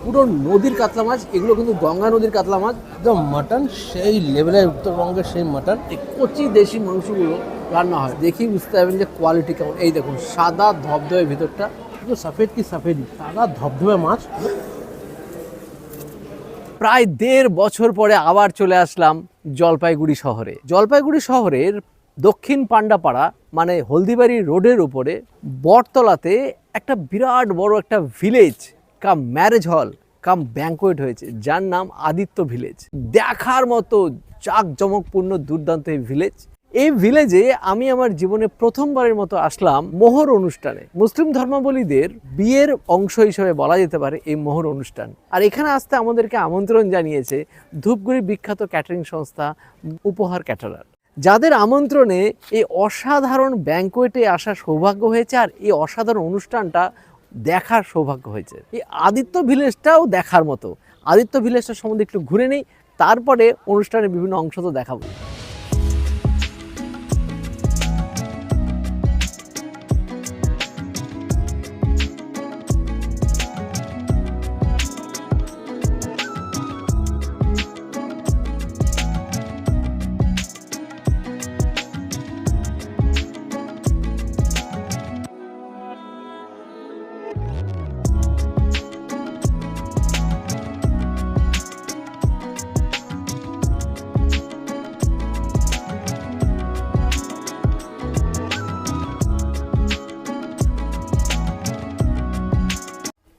পুরো নদীর কাতলা মাছ, এগুলো কিন্তু গঙ্গা নদীর কাতলা মাছ, একদম মাটন সেই লেভেলের, উত্তরবঙ্গের সেই মাটন। এই কচি দেশি মাংসগুলো রান্না হয়, দেখি বুঝতে পারবেন যে কোয়ালিটি কেমন। এই দেখুন সাদা ধবধবে ভিতরটা, কিন্তু সাফেদ কি সাফেদি, সাদা ধবধবে মাছ। প্রায় 1.5 বছর পরে আবার চলে আসলাম জলপাইগুড়ি শহরে। জলপাইগুড়ি শহরের দক্ষিণ পান্ডাপাড়া মানে হলদিবাড়ি রোডের উপরে বটতলাতে একটা বিরাট বড় একটা ভিলেজ কাম ম্যারেজ হল কাম ব্যাঙ্কোয়েট হয়েছে, যার নাম আদিত্য ভিলেজ। দেখার মতো জাঁকজমকপূর্ণ দুর্দান্ত এই ভিলেজ। এই ভিলেজে আমি আমার জীবনে প্রথমবারের মতো আসলাম মোহর অনুষ্ঠানে। মুসলিম ধর্মাবলীদের বিয়ের অংশ হিসেবে বলা যেতে পারে এই মোহর অনুষ্ঠান। আর এখানে আসতে আমাদেরকে আমন্ত্রণ জানিয়েছে ধূপগুড়ির বিখ্যাত ক্যাটারিং সংস্থা উপহার ক্যাটারার, যাদের আমন্ত্রণে এই অসাধারণ ব্যাঙ্কোয়েটে আসার সৌভাগ্য হয়েছে আর এই অসাধারণ অনুষ্ঠানটা দেখার সৌভাগ্য হয়েছে। এই আদিত্য ভিলেজটাও দেখার মতো। আদিত্য ভিলেজটা সম্বন্ধে একটু ঘুরে নেই, তারপরে অনুষ্ঠানের বিভিন্ন অংশ তো দেখাবো।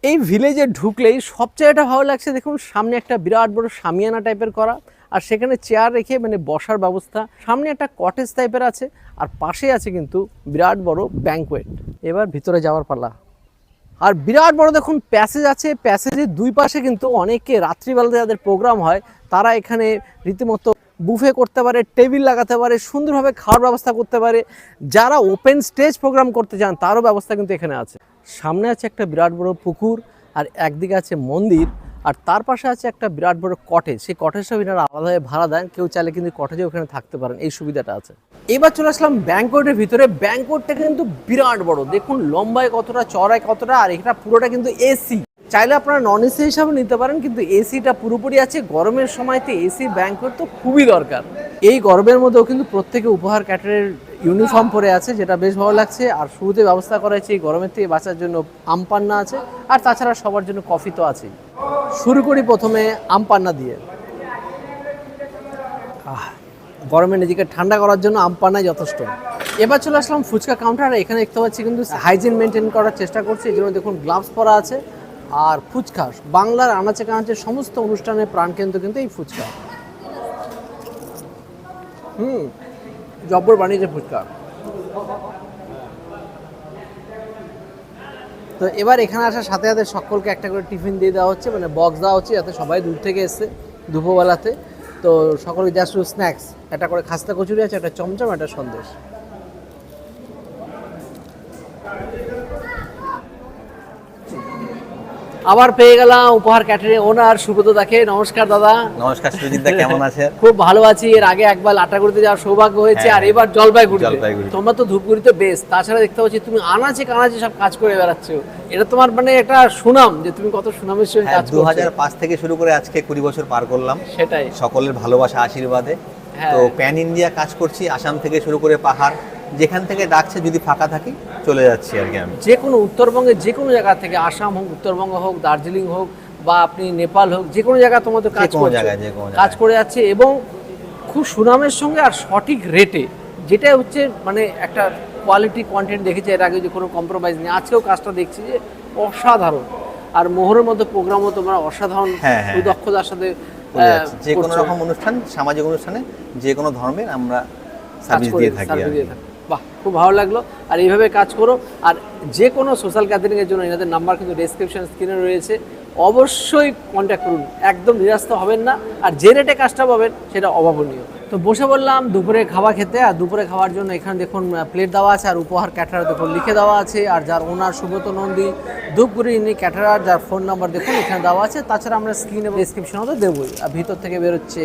এই ভিলেজে ঢুকলেই সবচেয়ে এটা ভালো লাগছে, দেখুন সামনে একটা বিরাট বড় শামিয়ানা টাইপের করা, আর সেখানে চেয়ার রেখে মানে বসার ব্যবস্থা। সামনে একটা কটেজ টাইপের আছে, আর পাশে আছে কিন্তু বিরাট বড় ব্যাঙ্কোয়েট। এবার ভিতরে যাওয়ার পালা। আর বিরাট বড় দেখুন প্যাসেজ আছে, প্যাসেজের দুই পাশে কিন্তু অনেকে রাত্রিবেলাতে যাদের প্রোগ্রাম হয় তারা এখানে রীতিমতো বুফে করতে পারে, টেবিল লাগাতে পারে, সুন্দরভাবে খাওয়ার ব্যবস্থা করতে পারে। যারা ওপেন স্টেজ প্রোগ্রাম করতে চান তারও ব্যবস্থা কিন্তু এখানে আছে। সামনে আছে একটা বিরাট বড় পুকুর, আর একদিকে আছে মন্দির, আর তার পাশে আছে একটা বিরাট বড় কটেজ। সেই কটেজটা এনারা আলাদাভাবে ভাড়া দেন, কেউ চাইলে কিন্তু কটেজে ওখানে থাকতে পারেন, এই সুবিধাটা আছে। এবার চলে আসলাম ব্যাঙ্কোয়েটের ভিতরে। ব্যাঙ্কোয়েটটা কিন্তু বিরাট বড়, দেখুন লম্বায় কতটা, চড়ায় কতটা, আর এটা পুরোটা কিন্তু এসি। চাইলে আপনারা নন এসি হিসাবে নিতে পারেন, কিন্তু এসিটা পুরোপুরি আছে। গরমের সময়তে এসি ব্যাঙ্কোয়েট তো খুবই দরকার। এই গরমের মধ্যেও কিন্তু প্রত্যেকে উপহার ক্যাটারের ইউনিফর্ম পরে আছে, যেটা বেশ ভালো লাগছে। আর শুরুতে ব্যবস্থা করা হয়েছে এই গরমের থেকে বাঁচার জন্য আমপান্না আছে, আর তাছাড়া সবার জন্য কফি তো আছেই। শুরু করি প্রথমে আমপান্না দিয়ে। গরমে নিজেকে ঠান্ডা করার জন্য আমপান্নাই যথেষ্ট। এবার চলে আসলাম ফুচকা কাউন্টার। এখানে দেখতে পাচ্ছি কিন্তু হাইজিন মেনটেন করার চেষ্টা করছে, এই জন্য দেখুন গ্লাভস পরা আছে। আর ফুচকা বাংলার আনাচে কানাচে সমস্ত অনুষ্ঠানের প্রাণকেন্দ্র কিন্তু এই ফুচকা। জব্বর বানিয়েছে ফুচকা। তো এবার এখানে আসার সাথে সাথে সকলকে একটা করে টিফিন দিয়ে দেওয়া হচ্ছে, মানে বক্স দেওয়া হচ্ছে, যাতে সবাই দূর থেকে এসছে দুপুরবেলাতে। তো সকলে জাস্ট স্ন্যাক্স, একটা করে খাস্তা কচুরি আছে, একটা চমচম, একটা সন্দেশ। আবার পেয়ে গেলাম উপহার ক্যাটারিং ওনার সুব্রত দাকে। নমস্কার দাদা। নমস্কার সুজিত দা, কেমন আছেন? খুব ভালো আছি। এর আগে একবার লাটাগুড়িতে যাওয়ার সৌভাগ্য হয়েছে, আর এবার জলপাইগুড়িতে। তোমরা তো ধূপগুড়িতে বেশ, তাছাড়া দেখতে পাচ্ছি তুমি আনাচে কানাচে সব কাজ করে বেড়াচ্ছ। এটা তোমার মানে একটা সুনাম যে তুমি কত সুনামের সঙ্গে কাজ করছো। 2005 থেকে শুরু করে আজকে 20 বছর পার করলাম। সেটাই, সকলের ভালোবাসা আশীর্বাদে। তো প্যান ইন্ডিয়া কাজ করছি, আসাম থেকে শুরু করে পাহাড়, যেখান থেকে ডাকছে যদি ফাঁকা থাকি চলে যাচ্ছি আর কি। আমি যে কোনো উত্তরবঙ্গের যে কোনো জায়গা থেকে, আসাম হোক, উত্তরবঙ্গ হোক, দার্জিলিং হোক, বা আপনি নেপাল হোক, যে কোনো জায়গায় তোমাদের কাজ করে যাচ্ছে, এবং খুব সুনামের সঙ্গে আর সঠিক রেটে, যেটা হচ্ছে মানে একটা কোয়ালিটি কন্টেন্ট দেখেছি এর আগে, যে কোনো কম্প্রোমাইজ নেই। আজকেও কাজটা দেখছি যে অসাধারণ। আর মোহরের মধ্যে প্রোগ্রামও তোমরা অসাধারণ দক্ষতার সাথে যে কোনো রকম অনুষ্ঠান, সামাজিক অনুষ্ঠানে যে কোনো ধর্মের আমরা সার্ভিস দিয়ে থাকি। বাহ, খুব ভালো লাগলো। আর এইভাবে কাজ করো। আর যে কোনো সোশ্যাল গ্যাদারিংয়ের জন্য এনাদের নাম্বার কিন্তু ডেসক্রিপশন স্ক্রিনে রয়েছে, অবশ্যই কন্ট্যাক্ট করুন, একদম নিরাস্ত হবেন না। আর যে রেটে কাজটা পাবেন সেটা অভাবনীয়। তো বসে বললাম দুপুরে খাওয়া খেতে। আর দুপুরে খাওয়ার জন্য এখানে দেখুন প্লেট দেওয়া আছে, আর উপহার ক্যাটারার দেখুন লিখে দেওয়া আছে। আর যার ওনার সুব্রত নন্দী ধূপগুড়ি, ইনি ক্যাটারার, যার ফোন নাম্বার দেখুন এখানে দেওয়া আছে। তাছাড়া আমরা স্ক্রিনে ডেসক্রিপশনও তো দেবই। আর ভিতর থেকে বেরোচ্ছে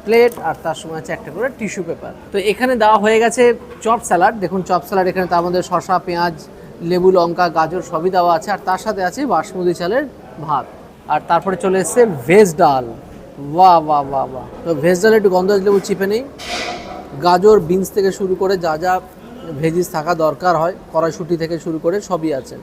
প্লেট, আর তার সঙ্গে আছে একটা করে টিস্যু পেপার। তো এখানে দেওয়া হয়ে গেছে চপ স্যালাড। দেখুন চপ স্যালাড, এখানে তার মধ্যে শসা, পেঁয়াজ, লেবু, লঙ্কা, গাজর সবই দেওয়া আছে। আর তার সাথে আছে বাসমতি চালের ভাত। আর তারপরে চলে এসছে ভেজ ডাল। বাহ বাহ বাহ বাহ। তো ভেজ ডালে একটু গন্ধরাজ লেবু চিপে নেই। গাজর, বিনস থেকে শুরু করে যা যা ভেজিস থাকা দরকার হয়, কড়াইশুঁটি থেকে শুরু করে সবই আছে।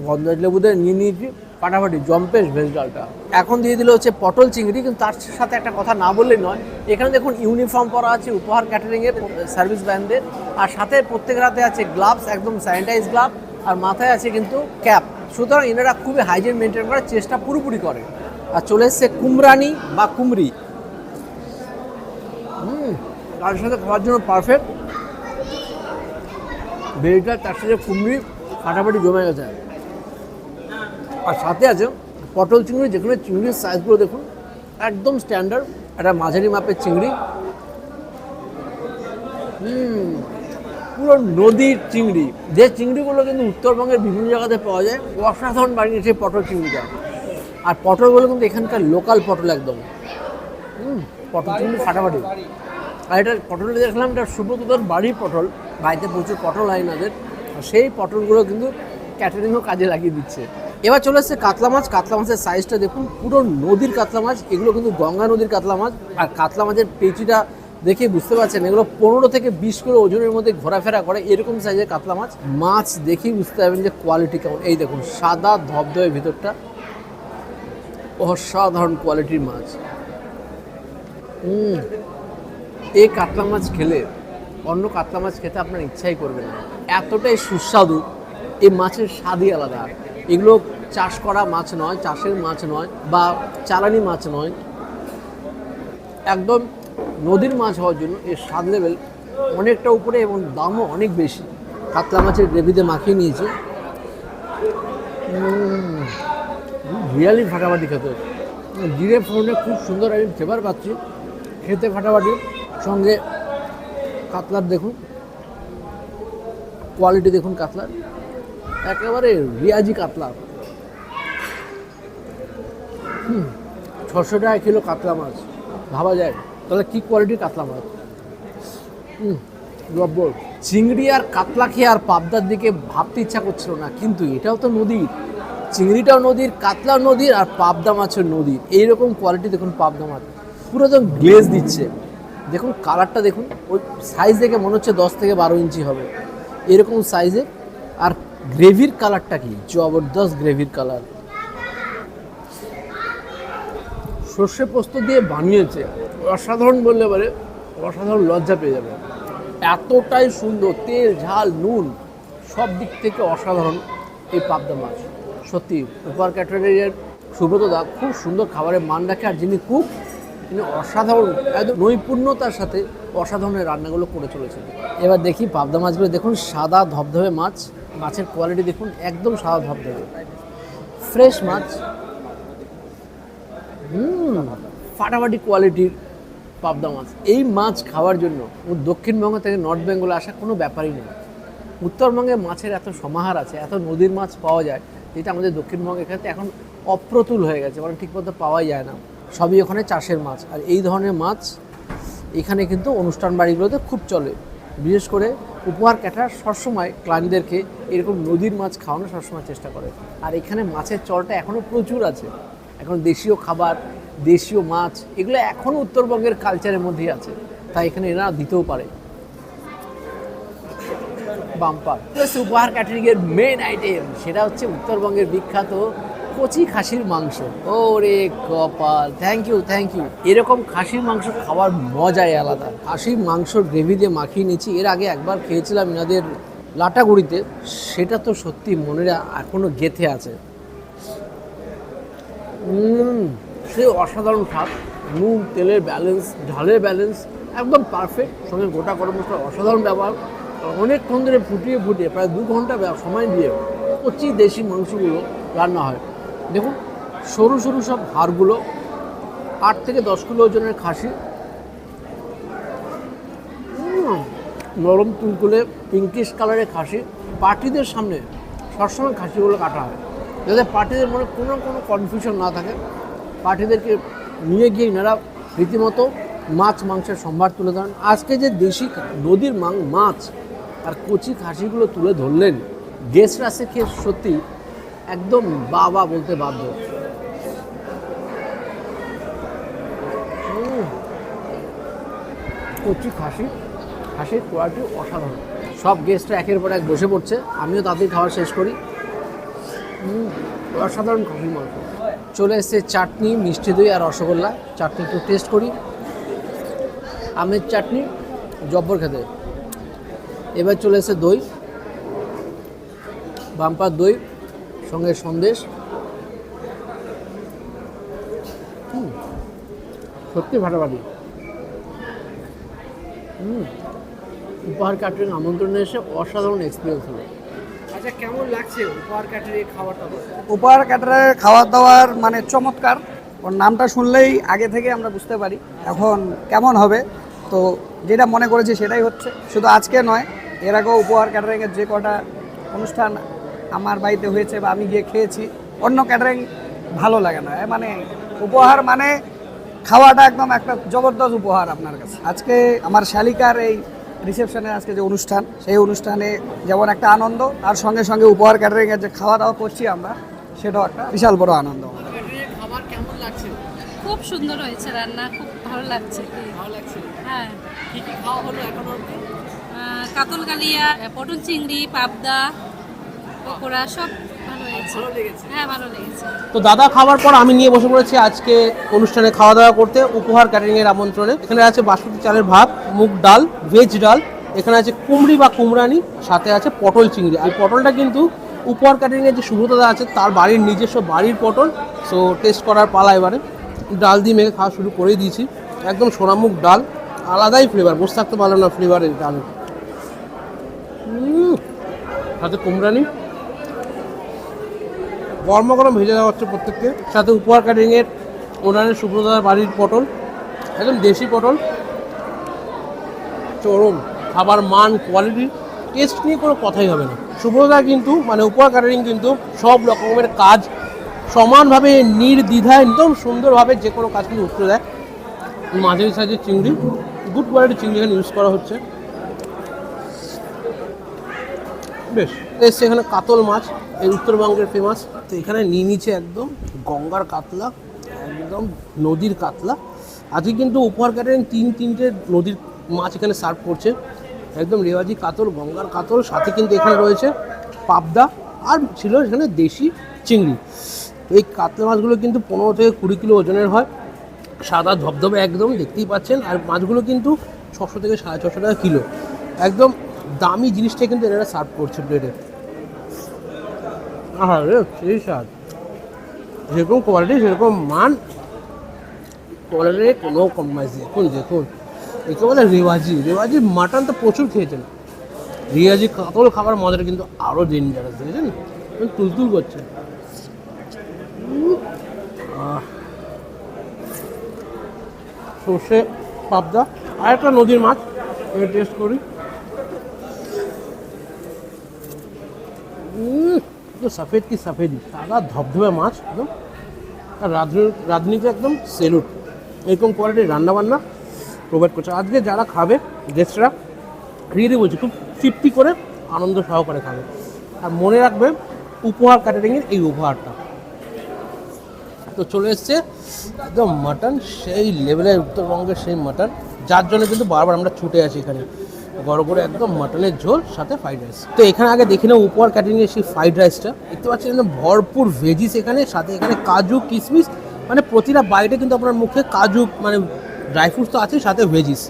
গন্ধরাজ লেবুতে নিয়ে নিয়েছি ফাটাফাটি জম্পেশ ভেজ ডালটা। এখন দিয়ে দিল হচ্ছে পটল চিংড়ি, কিন্তু তার সাথে একটা কথা না বললেই নয়, এখানে দেখুন ইউনিফর্ম পরা আছে উপহার ক্যাটারিংয়ের সার্ভিস ব্যান্ডের, আর সাথে প্রত্যেক রাতে আছে গ্লাভস, একদম স্যানিটাইজ গ্লাভ, আর মাথায় আছে কিন্তু ক্যাপ। সুতরাং এনারা খুবই হাইজিন মেনটেন করার চেষ্টা পুরোপুরি করে। আর চলে এসছে কুমড়ানি বা কুমড়ি, তার সাথে খাওয়ার জন্য পারফেক্ট। ভেজিটা তার সাথে কুমড়ি ফাটাফাটি জমে গেছে। আর সাথে আছে পটল চিংড়ি, যেখানে চিংড়ির সাইজগুলো দেখুন একদম স্ট্যান্ডার্ড, একটা মাঝারি মাপের চিংড়ি। পুরো নদীর চিংড়ি, যে চিংড়িগুলো কিন্তু উত্তরবঙ্গের বিভিন্ন জায়গাতে পাওয়া যায়। অসাধারণ বানিয়েছে পটল চিংড়িটা। আর পটলগুলো কিন্তু এখানকার লোকাল পটল একদম। পটল চিংড়ি ফাটাফাটি। আর এটা পটলটা দেখলাম, এটা সুব্রতদার বাড়ির পটল, বাড়িতে প্রচুর পটল হয় নাদের, সেই পটলগুলো কিন্তু ক্যাটারিংও কাজে লাগিয়ে দিচ্ছে। এবার চলে এসছে কাতলা মাছ। কাতলা মাছের সাইজটা দেখুন, পুরো নদীর কাতলা মাছ, এগুলো কিন্তু গঙ্গা নদীর কাতলা মাছ। আর কাতলা মাছের পেঁচিটা দেখে বুঝতে পারছেন এগুলো 15 থেকে 20 কিলো ওজনের মধ্যে ঘোরাফেরা করে, এরকম সাইজের কাতলা মাছ। মাছ দেখেই বুঝতে পারবেন যে কোয়ালিটি কেমন। এই দেখুন সাদা ধবধবে ভিতরটা, অসাধারণ কোয়ালিটির মাছ। এই কাতলা মাছ খেলে অন্য কাতলা মাছ খেতে আপনার ইচ্ছাই করবে না, এতটাই সুস্বাদু। এই মাছের স্বাদই আলাদা। এগুলো চাষ করা মাছ নয়, চাষের মাছ নয়, বা চালানি মাছ নয়, একদম নদীর মাছ হওয়ার জন্য এর স্বাদ লেভেল অনেকটা উপরে এবং দামও অনেক বেশি। কাতলা মাছের গ্রেভিতে মাখিয়ে নিয়েছি, রিয়ালি ফাটাফাটি খেতে। জিরে ফোড়নে খুব সুন্দর আমি ফ্লেভার পাচ্ছি, খেতে ফাটাফাটি। সঙ্গে কাতলার দেখুন কোয়ালিটি, দেখুন কাতলার একেবারে রিয়াজি কাতলা। 600 টাকা কিলো কাতলা মাছ, ভাবা যায় তাহলে কি কোয়ালিটির কাতলা মাছ। গব্বর চিংড়ি আর কাতলা খেয়ে আর পাবদার দিকে ভাবতে ইচ্ছা করছিল না, কিন্তু এটাও তো নদীর, চিংড়িটাও নদীর, কাতলাও নদীর, আর পাবদা মাছের নদীর। এইরকম কোয়ালিটি দেখুন পাবদা মাছ, পুরো একদম গ্লেজ দিচ্ছে। দেখুন কালারটা দেখুন, ওই সাইজ দেখে মনে হচ্ছে 10 থেকে 12 ইঞ্চি হবে এরকম সাইজে। আর গ্রেভির কালারটা কি জবরদস্ত গ্রেভির কালার। সর্ষে পোস্ত দিয়ে বানিয়েছে, অসাধারণ বললে পারে, অসাধারণ লজ্জা পেয়ে যাবে, এতটাই সুন্দর। তেল, ঝাল, নুন সব দিক থেকে অসাধারণ এই পাবদা মাছ। সত্যি উপহার ক্যাটারিংয়ের সুব্রতদা খুব সুন্দর খাবারের মান রাখে, আর যিনি কুক তিনি অসাধারণ, একদম নৈপুণ্যতার সাথে অসাধারণ রান্নাগুলো করে চলেছেন। এবার দেখি পাবদা মাছগুলো দেখুন, সাদা ধবধবে মাছ, মাছের কোয়ালিটি দেখুন একদম সাদা ধবধবে, ফ্রেশ মাছ। ফাটাফাটি কোয়ালিটির পাবদা মাছ। এই মাছ খাওয়ার জন্য দক্ষিণবঙ্গ থেকে নর্থ বেঙ্গলে আসা কোনো ব্যাপারই নেই। উত্তরবঙ্গে মাছের এত সমাহার আছে, এত নদীর মাছ পাওয়া যায়, যেটা আমাদের দক্ষিণবঙ্গের ক্ষেত্রে এখন অপ্রতুল হয়ে গেছে, মানে ঠিকমতো পাওয়াই যায় না। সবই ওখানে চাষের মাছ। আর এই ধরনের মাছ এখানে কিন্তু অনুষ্ঠান বাড়িগুলোতে খুব চলে। বিশেষ করে উপহার ক্যাটারার সবসময় ক্লায়েন্টদেরকে এরকম নদীর মাছ খাওয়ানো সবসময় চেষ্টা করে। আর এখানে মাছের চলটা এখনও প্রচুর আছে। এখন দেশীয় খাবার, দেশীয় মাছ, এগুলো এখনও উত্তরবঙ্গের কালচারের মধ্যেই আছে, তাই এখানে এরা দিতেও পারে। বাম্পার উপহার ক্যাটারিংয়ের মেন আইটেম, সেটা হচ্ছে উত্তরবঙ্গের বিখ্যাত কচি খাসির মাংস। ওরে কপাল, থ্যাংক ইউ থ্যাংক ইউ। এরকম খাসির মাংস খাওয়ার মজাই আলাদা। খাসির মাংসর গ্রেভি দিয়ে মাখিয়ে নিয়েছি। এর আগে একবার খেয়েছিলাম এনাদের লাটাগুড়িতে, সেটা তো সত্যি মনে এখনো গেঁথে আছে। সে অসাধারণ স্বাদ, নুন তেলের ব্যালেন্স, ঝালের ব্যালেন্স একদম পারফেক্ট, সঙ্গে গোটা গরম মশলা অসাধারণ ব্যবহার। অনেকক্ষণ ধরে ফুটিয়ে ফুটিয়ে প্রায় 2 ঘন্টা সময় দিয়ে কচি দেশি মাংসগুলো রান্না হয়। দেখুন সরু সরু সব হাড়গুলো, 8 থেকে 10 কিলো ওজনের খাসি, নরম তুলতুলে পিঙ্কিশ কালারের খাসি। পার্টিদের সামনে সবসময় খাসিগুলো কাটা হয়, যাতে পার্টিদের মনে কোনো কনফিউশন না থাকে। পার্টিদেরকে নিয়ে গিয়ে এনারা রীতিমতো মাছ মাংসের সম্ভার তুলে ধরেন। আজকে যে দেশি নদীর মাছ আর কচি খাসিগুলো তুলে ধরলেন, গেস্টরা খেয়ে সত্যি একদম বাবা বলতে বাধ্য। কচি খাসির কোয়ালিটি অসাধারণ। সব গেস্টরা একের পর এক বসে পড়ছে, আমিও তাদের খাওয়া শেষ করি। অসাধারণ খাসির মাংস। চলে এসছে চাটনি, মিষ্টি দই আর রসগোল্লা। চাটনি একটু টেস্ট করি। আমের চাটনি জব্বর খেতে। এবার চলে এসছে দই, বাম্পার দই, সঙ্গে সন্দেশ। সত্যি ফাটাফাটি। উপহার ক্যাটারিং আমন্ত্রণে এসে অসাধারণ এক্সপিরিয়েন্স হলো। আচ্ছা, কেমন লাগছে উপহার ক্যাটারিং খাবার দাবার? উপহার ক্যাটারের খাওয়ার দাওয়ার মানে চমৎকার। ওর নামটা শুনলেই আগে থেকে আমরা বুঝতে পারি এখন কেমন হবে। তো যেটা মনে করেছি সেটাই হচ্ছে। শুধু আজকে নয়, এর আগেও উপহার ক্যাটারিংয়ের যে কটা অনুষ্ঠান আমার বাড়িতে হয়েছে বা আমি গিয়ে খেয়েছি, অন্য ক্যাটারিং ভালো লাগে না। মানে উপহার মানে খাওয়াটা একদম একটা জবরদস্ত উপহার আপনার কাছে। আজকে আমার শালিকার এই রিসেপশনের আজকে যে অনুষ্ঠান, সেই অনুষ্ঠানে যেমন একটা আনন্দ, তার সঙ্গে সঙ্গে উপহার ক্যাটারিংয়ের যে খাওয়া দাওয়া করছি আমরা, সেটাও একটা বিশাল বড় আনন্দ। খাবার কেমন লাগছে? খুব সুন্দর হয়েছে রান্না, খুব ভালো লাগছে। ভালো লাগছে। হ্যাঁ, কি কি খাওয়া হলো এখন অবধি? কাতল কালিয়া, পটল চিংড়ি, পাবদা, পকোড়া সব ভালো হয়েছে। ভালো লেগেছে? হ্যাঁ, ভালো লেগেছে। তো দাদা খাবার পর আমি নিয়ে বসে পড়েছি আজকে অনুষ্ঠানে খাওয়া দাওয়া করতে উপহার ক্যাটারিংয়ের আমন্ত্রণে। এখানে আছে বাসমতি চালের ভাত, মুগ ডাল, ভেজ ডাল, এখানে আছে কুমড়ি বা কুমড়ানি, সাথে আছে পটল চিংড়ি। আর পটলটা কিন্তু উপহার ক্যাটারিংয়ের যে সুব্রতদা আছে তার বাড়ির নিজস্ব বাড়ির পটল। সো টেস্ট করার পালা এবারে। ডাল দিয়ে মেখে খাওয়া শুরু করেই দিয়েছি। একদম সোনামুখ ডাল, আলাদাই ফ্লেভার, বসে থাকতে পারলাম না ফ্লেভারের ডাল। সাথে কুমড়ানি গরম গরম ভেজে দেওয়া হচ্ছে প্রত্যেককে। সাথে উপহার ক্যাটারিংয়ের ওনারের সুব্রতদার বাড়ির পটল, একদম দেশি পটল। চরম খাবার মান, কোয়ালিটি, টেস্ট নিয়ে কোনো কথাই হবে না। সুব্রতদা কিন্তু মানে উপহার ক্যাটারিং কিন্তু সব রকমের কাজ সমানভাবে নির্দ্বিধায় একদম সুন্দরভাবে যে কোনো কাজ কিন্তু উত্তর দেয়। মাঝারি সাইজের চিংড়ি, গুড কোয়ালিটির চিংড়ি এখানে ইউজ করা হচ্ছে। বেশ এসছে এখানে কাতল মাছ, এই উত্তরবঙ্গের ফেমাস। তো এখানে নিয়ে নিচ্ছে একদম গঙ্গার কাতলা, একদম নদীর কাতলা। আজকে কিন্তু উপহার ক্যাটারিং তিনটে নদীর মাছ এখানে সার্ভ করছে। একদম রেওয়াজি কাতল, গঙ্গার কাতল, সাথে কিন্তু এখানে রয়েছে পাবদা, আর ছিল এখানে দেশি চিংড়ি। এই কাতলা মাছগুলো কিন্তু 15 থেকে 20 কিলো ওজনের হয়। সাদা ধবধবে একদম দেখতেই পাচ্ছেন। আর মাছগুলো কিন্তু 600 থেকে 650 টাকা কিলো। একদম দামি জিনিসটা কিন্তু এনারা সার্ভ করছে প্লেটে। হ্যাঁ রে, সেই স্বাদ, যেরকম কোয়ালিটি সেরকম মান, কোয়ালিটি কোনো কম্প্রোমাইজ নেই। দেখুন একে বলে রেওয়াজি মাটন তো প্রচুর খেয়েছেন। রেওয়াজি কাতল খাবার মজাটা কিন্তু আরও ডেঞ্জারাস, দেখেছেন তুলতুল করছে। সর্ষে পাবদা আর একটা নদীর মাছ, এটা টেস্ট করি। তো সফেদ কি সফেদি, সাদা ধবধবে মাছ একদম। আর রাঁধুনিকে একদম সেলুট, এরকম কোয়ালিটির রান্নাবান্না প্রোভাইড করছে। আজকে যারা খাবে গেস্টরা, রিয়েলি বলছি, খুব তৃপ্তি করে আনন্দ সহকারে খাবে। আর মনে রাখবে উপহার ক্যাটারিংয়ের এই উপহারটা। তো চলে এসছে একদম মাটন, সেই লেভেলের উত্তরবঙ্গের সেই মাটন, যার জন্য কিন্তু বারবার আমরা ছুটে আসি এখানে। বড় করে একদম মাটনের ঝোল, সাথে ফ্রাইড রাইস। তো এখানে আগে দেখে নাও উপহার ক্যাটারিংয়ের সেই ফ্রাইড রাইসটা। দেখতে পাচ্ছেন একদম ভরপুর ভেজিস এখানে, সাথে এখানে কাজু কিশমিশ, মানে প্রতিটা বাইটে কিন্তু আপনার মুখে কাজু মানে ড্রাই ফ্রুটস তো আছে, সাথে ভেজিস,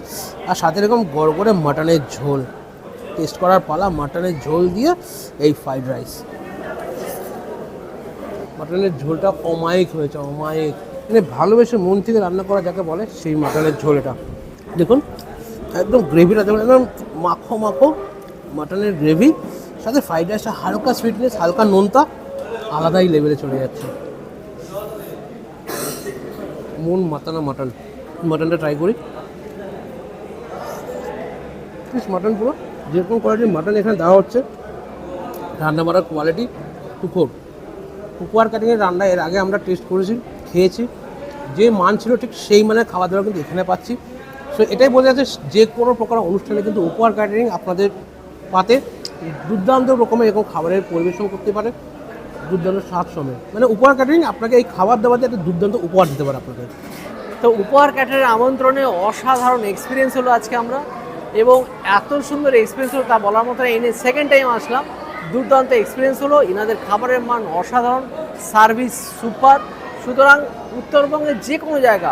আর সাথে এরকম বড় করে মাটনের ঝোল। টেস্ট করার পালা, মাটনের ঝোল দিয়ে এই ফ্রাইড রাইস। মাটনের ঝোলটা অমায়িক হয়েছে, অমায়িক, মানে ভালোবেসে মন থেকে রান্না করা যাকে বলে সেই মাটনের ঝোল এটা। দেখুন একদম গ্রেভিটা দেখুন, একদম মাখো মাখো মাটনের গ্রেভি, সাথে ফ্রাইড রাইসটা হালকা সুইটনেস, হালকা নোনতা, আলাদাই লেভেলে চলে যাচ্ছে। মন মাতানো মাটনটা ট্রাই করি। মাটন পুরো যেরকম কোয়ালিটির মাটন এখানে দেওয়া হচ্ছে, রান্না করার কোয়ালিটি টুকর। উপহার ক্যাটারিংয়ের রান্না এর আগে আমরা টেস্ট করেছি, খেয়েছি, যে মান ছিল ঠিক সেই মানের খাবার দাবার কিন্তু এখানে পাচ্ছি। সো এটাই বোঝা যাচ্ছে যে কোনো প্রকার অনুষ্ঠানে কিন্তু উপহার ক্যাটারিং আপনাদের পাতে দুর্দান্ত রকমের এরকম খাবারের পরিবেশন করতে পারে। দুর্দান্ত স্বাদ সমেত, মানে উপহার ক্যাটারিং আপনাকে এই খাবার দাবার দিয়ে একটা দুর্দান্ত উপহার দিতে পারে আপনাকে। তো উপহার ক্যাটারের আমন্ত্রণে অসাধারণ এক্সপিরিয়েন্স হলো আজকে আমরা, এবং এত সুন্দর এক্সপিরিয়েন্স হলো তা বলার মতো এনে সেকেন্ড টাইম আসলাম। দুর্দান্ত এক্সপিরিয়েন্স হলো, এনাদের খাবারের মান অসাধারণ, সার্ভিস সুপার। সুতরাং উত্তরবঙ্গের যে কোনো জায়গা,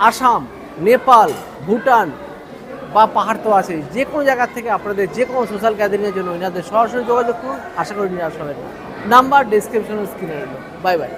আসাম, নেপাল, ভুটান বা পাহাড় তো আছে, যে কোনো জায়গা থেকে আপনাদের যে কোনো সোশ্যাল গ্যাদারিংয়ের জন্য এনাদের সরাসরি যোগাযোগ করুন। আশা করি নিরাশ হবেন না। নাম্বার ডেসক্রিপশনে স্ক্রিনে রইল। Bye bye.